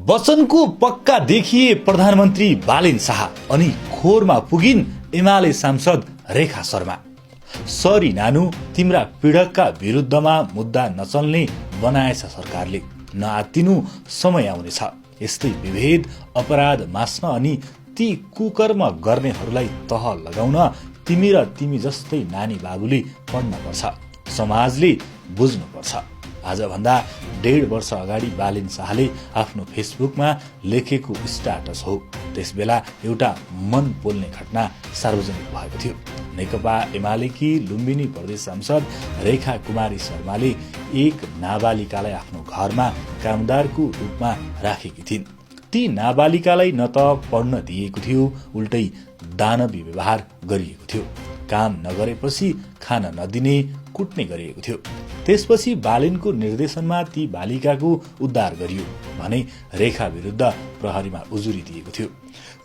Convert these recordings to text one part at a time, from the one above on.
वचनको पक्का देखिए प्रधानमन्त्री बालेन शाह अनि खोरमा पुगिन् एमाले सांसद रेखा शर्मा। सरी नानु, तिम्रा पीडकका विरुद्धमा मुद्दा नचल्ने बनाएछ सरकारले। नआत्तिनु, समय आउनेछ। यस्तै विभेद अपराध मास्न अनि ती कुकर्म गर्नेहरूलाई तह लगाउन तिमी र तिमी जस्तै नानी बाबुले पढ्न पर्छ, समाजले बुझ्नुपर्छ। आजभन्दा 1.5 वर्ष अगाडि बालेन शाहले आफ्नो फेसबुकमा लेखेको स्ट्याटस हो। त्यसबेला एउटा मन पोल्ने घटना सार्वजनिक भएको थियो। नेकपा एमालेकी लुम्बिनी प्रदेश सांसद रेखा कुमारी शर्माले एक नाबालिकालाई आफ्नो घरमा कामदारको रूपमा राखेकी थिइन्। ती नाबालिकालाई न त पढ्न दिएको थियो, उल्टै दानवी व्यवहार गरिएको थियो। काम नगरेपछि खान नदिने, कुट्ने गरिएको थियो। त्यसपछि बालेनको निर्देशनमा ती बालिकाको उद्धार गरियो भने रेखा विरुद्ध प्रहरीमा उजुरी दिएको थियो।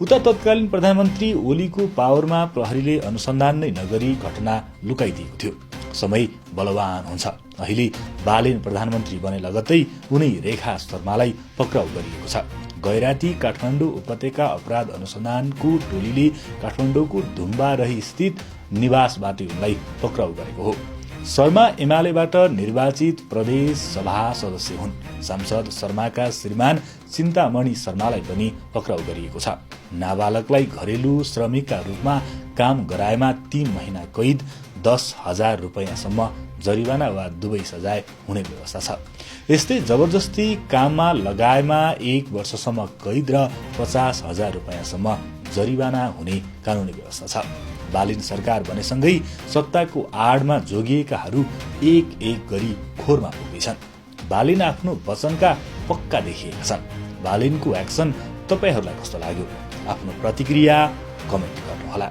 उता तत्कालीन प्रधानमन्त्री ओलीको पावरमा प्रहरीले अनुसन्धान नै नगरी घटना लुकाइदिएको थियो। समय बलवान हुन्छ। अहिले बालेन प्रधानमन्त्री बने लगत्तै उनी रेखा शर्मालाई पक्राउ गरिएको छ। गैराती काठमाडौँ उपत्यका अपराध अनुसन्धानको टोलीले काठमाडौँको धुम्बारही स्थित निवासबाट उनलाई पक्राउ गरेको हो। शर्मा एमालेबाट निर्वाचित प्रदेश सभा सदस्य हुन्। सांसद शर्माका श्रीमान चिन्तामणि शर्मालाई पनि पक्राउ गरिएको छ। नाबालकलाई घरेलु श्रमिकका रूपमा काम गराएमा 3 महिना कैद, 10,000 रुपैयाँसम्म जरिवाना वा दुवै सजाय हुने व्यवस्था छ। यस्तै जबरजस्ती काममा लगाएमा 1 वर्षसम्म कैद र 50,000 रुपैयाँसम्म जरिवाना हुने कानूनी व्यवस्था छ। बालेन सरकार बनेसँगै सत्ताको आडमा जोगिएकाहरू एक एक गरी खोरमा पुग्दैछन्। बालेन आफ्नो वचनका पक्का देखिएका छन्। बालेनको एक्सन तपाईहरूलाई कस्तो लाग्यो? आफ्नो प्रतिक्रिया कमेन्ट गर्नुहोला।